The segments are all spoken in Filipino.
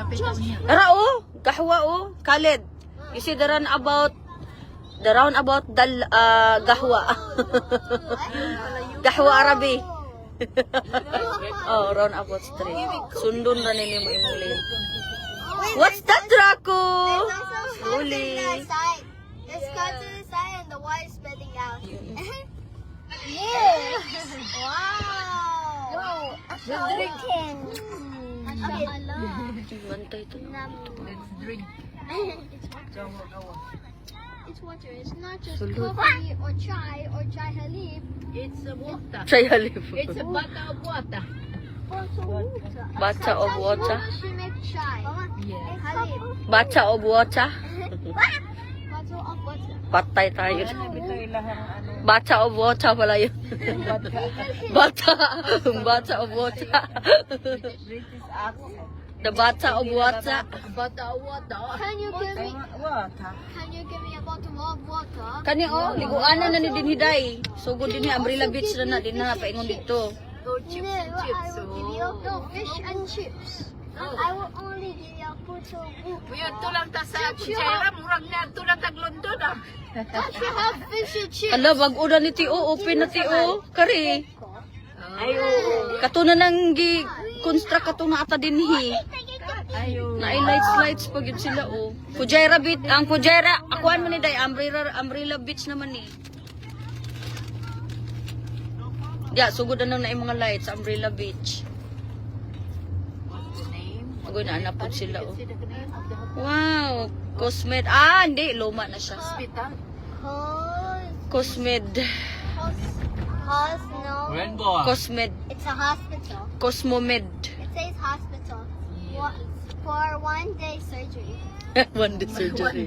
Ara oh, kahwa oh, Khaled. You see the roundabout gahwa. Gahwa Arabi. Oh, roundabout street. Sundon na nini mo imong lane. What's that, Draco? Slowly. Let's cut to the side and the water spitting out. Yeah. Wow. The drinking. Bantay ito na. Let's drink. It's water. It's not just coffee or chai halib. It's a water. Try halip. It's a bottle of water. Bacha of water. She make chai. Yes. Halib. Bacha of water. Bottle of water. Patay tayo. Bacha of water pala yun. Bata. Bacha of water. The bacha of water. Bottle of water. Can you give me a bottle of water? Kani oh, liguanan na ni Dinhiday. So good din ni Umbrella Beach na din na paingon dito. Oh, chips and chips. I will give you no fish and chips. I will only give you puto buko. Yun, tulang ta sa kutsara. Murag na tulang taglondo na. Don't you have fish and chips? Ala, bag-o na ni Tio, open na Tio. Kari. Ayo. Katuna nang gi construct katuna ata dinhi. Ayo. Na lights pag yun sila oh. Fujairah Beach, ang Fujairah, akuan man ni day Umbrella Beach naman ni. Ya, sugod na lang na yung mga lights sa Umbrella Beach. Agoy na anapod sila oh. Wow, Cosmed. Ah, hindi, luma na siya. Hospital. Cosmed. No. Rainbow. Cosmed. It's a hospital. Cosmomed. It says hospital. For 1 day surgery. One day surgery.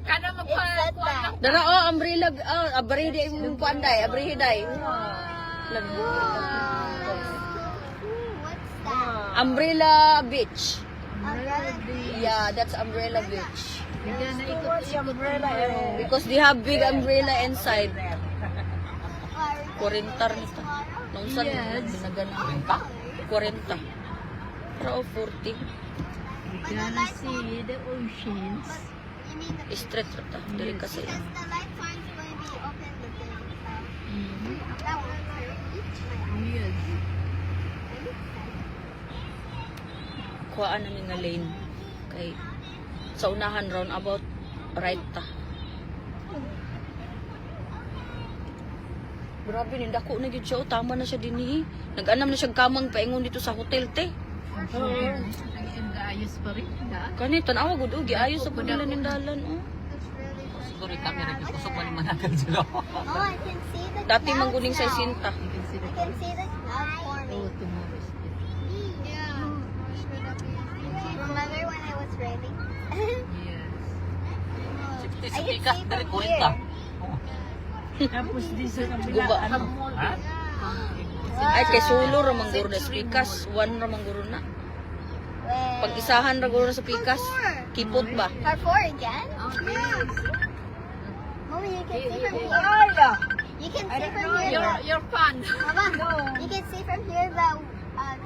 Kada It said that. Dara oh, umbrella, abrihday yung kuanday, abrihday. What's that? Umbrella Beach. Umbrella. Yeah, that's Umbrella Beach. Bigyan na ikot-ikot umbrella. Because they have big umbrella inside. Kurentar nito. Nung saan binagana? 40. Pero 40. We're gonna see the oceans. You mean the Straight rata. Dili kasi. because the lifetime's going to be open the thing. That one's very each. Yes. Kuhaan na ni nga lane. Kay sa unahan round about right ta. Grabe ni dako na gyud siya. Tama na siya dinhi. Nag-anam na siya kamang paingon dito sa hotel te. Ang ayos pa rin. Kani tanawa gud og giayos sa pagdalan ning dalan oh. That's really cool. Siguro yung camera ko. Kusok pa naman natin sila. Oh, I can see the Dati clouds mangguning sa now. Sinta. You can see I the can see the cloud forming. Oh, tomorrow is good. Yeah. Remember when it was raining? Yes. I can Sikat see dari from kuwenta. here. Tapos di sa Guba. Ha? Ay kay sulo ra mangguro na sa pikas. One ra mangguro na. Pag isahan ra guro na sa pikas. Kipot ba? Carrefour again? Yes. Mommy, you can see from here. You can see from here. Your fan. Mama, you can see from here the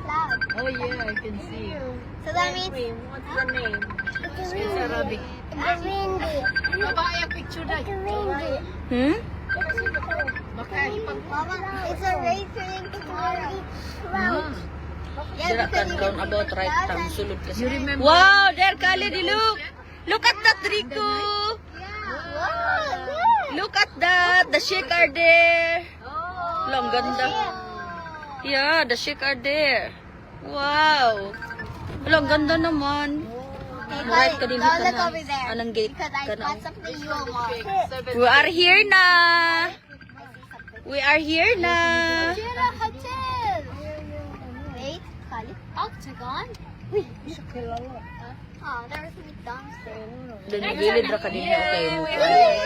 cloud. Oh yeah, I can see. So that means What's the name? it's Arabic. a windy. Babae ang picture na. It's a windy. Hmm? Baka ipang Mama, it's a racing cloud. Dira because kan you round can about see the right clouds tam and- sulod kasi. You remember? Wow, there Khaled, look. Look at that Rico. Yeah. Wow, Look at that. The sheik are there. Oh. Lang ganda. Yeah, the sheik are there. Wow. Lang ganda naman. Okay, Right ka din now ka look na. over there. Anong gate Because I ka na? spot something you will want. We are here na. We are here na. Hotel, hotel. Wait, Khalid. Octagon? Wait. Oh, there was a McDonald's there. Dili gilid ra ka din okay mo. Here.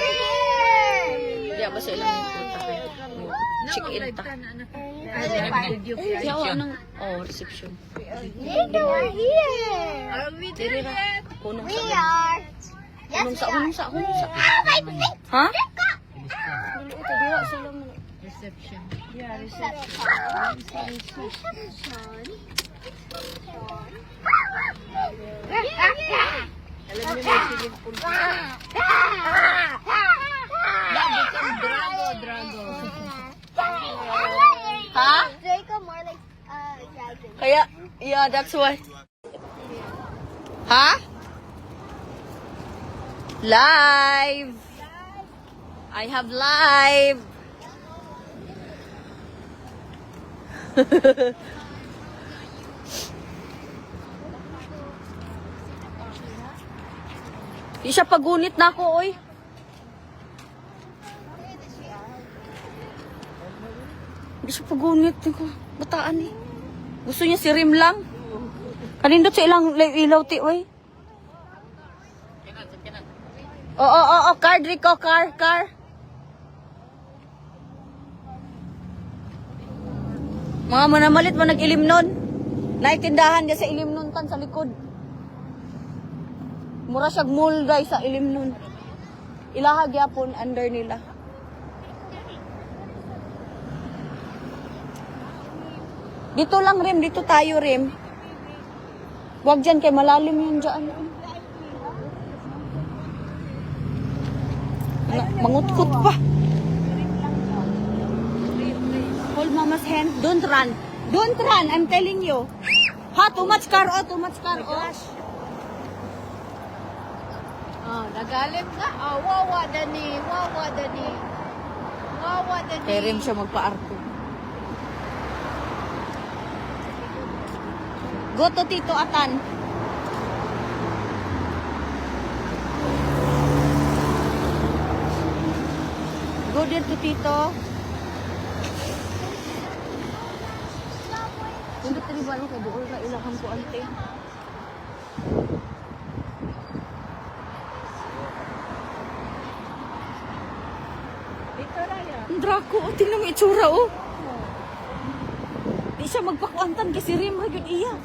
Diya ba sa ilang punta kayo? Check in ta. Yawa nang reception. Nico, we're here. Are we Dili there ra. yet? Kunong We sa. are. Yes, Kunong we sa, are. kunong sa, kunong sa. Ah, my feet. Ha? Nico. Ito dira sila mo. Reception. Reception. Drago. Ha? Draco more like dragon. Kaya, yeah, that's why. Ha? Live! I have live! Di siya pagunit na ako, oy. Di siya pagunit. Bataan eh. Gusto niya si Rim lang. Kanindot sa ilang ilaw ti, oy. Oo, car, Rico, car. Mga manamalit mo nag-ilim nun. Naitindahan niya sa ilim nun tan sa likod. Mura siyag mall guys sa ilim nun. Ilahag yapon under nila. Dito lang Rim, dito tayo Rim. Huwag dyan kay malalim yun dyan. Mangutkot pa. Hold mama's hand. Don't run. Don't run, I'm telling you. Ha, too much car, oh. Oh, nagalit na. Oh, wawa dani. Kay Rim siya magpa-arko. Go to Tito Atan. Go there to Tito. Hindi tani ba kay duol na ilaham ko ante. Ang Draco, oh, tingnan mo itsura, oh. Di siya magpakuantan kasi Rim, ra gyud iya.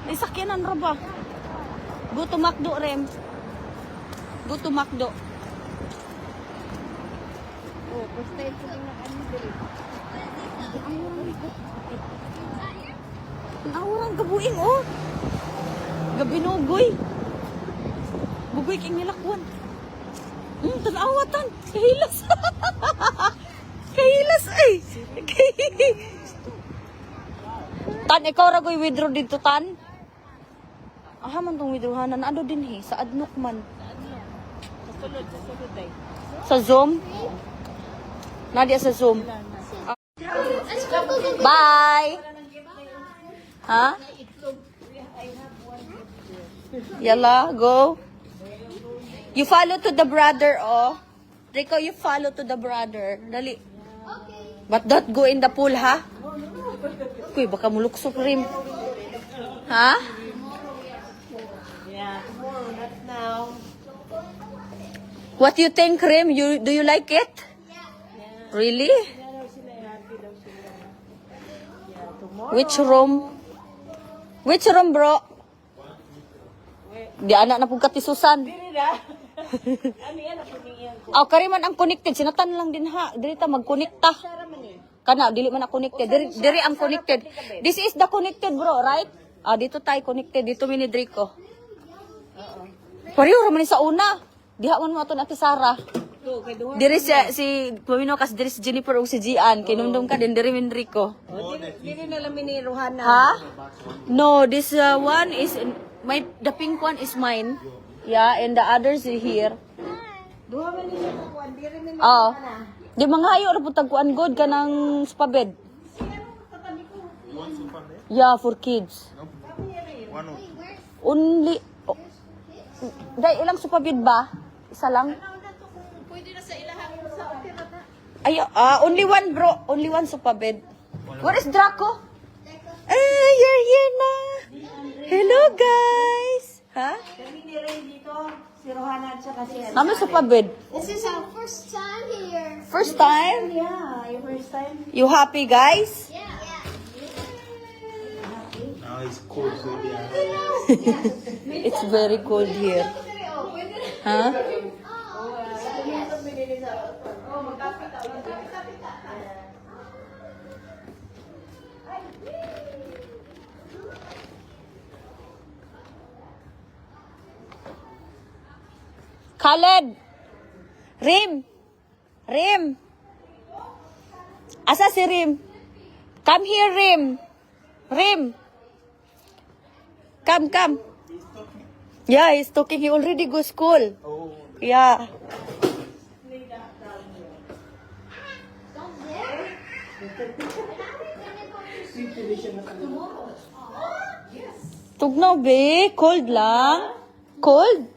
May sakyanan ra ba? Go to Macdo, Rim. Go to Macdo. Oh, basta ito lang ang ano diri. Ang awang gabuing, oh. Gabinugoy. Bugoy king nilakwan. Tanawatan. Kahilas. Kahilas, ay. Tan, ikaw ragoy withdraw dito, Tan. Aha man tong withdrawhanan. Ano din, he? Sa Adnok man. Sasulod ay. Sa Zoom? Nadia sa Zoom. Bye! Ha? Yala, go. You follow to the brother, oh. Rico, you follow to the brother. Dali. But don't go in the pool, ha? Uy, baka muluksok rin. Ha? Yeah, tomorrow, not now. What you think, Rim? Do you like it? Really? Which room? Which room, bro? Di anak na pong katisusan. Aw, kari man ang connected. Sinatan lang din ha. Diri ta mag-connecta. Kana, dili man ang connected. Diri ang connected. This is the connected, bro, right? Ah, dito tayo connected. Dito mini Drico. Pareho raman ni sa una. Diha man mo ato na ti Sarah. Diri si Pamino kas diri si Jennifer ug si Gian. Kinumdum ka din diri min Drico. Dili na lang ni Rohana. Ha? No, this one is the pink one is mine. Yeah, and the others are here. Duha man ni siya kuan, diri ni Oh. Di mga hayo ra putag kuan god kanang spa bed. Yeah, for kids. Only dai ilang spa bed ba? Isa lang? Pwede na sa ilahang sa opera na. Ay, only one bro. Only one spa bed. Where is Draco? You're here na. Hello guys. Ha? Kami ni Ray dito, si Rohana at saka si Kami spa bed. This is our first time here. First time? Yeah, your first time. You happy guys? Yeah. Now it's cold, so yeah. It's very cold here. Huh? Khaled! Rim! Rim! Asa si Rim? Come here, Rim! Rim! Come, come. Yeah, he's talking. He already go school. Oh. Yeah. Tugnaw, be. Cold lang. Cold?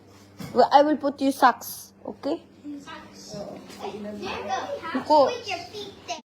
Well, I will put you socks. Okay? There you go. Ko. Put your feet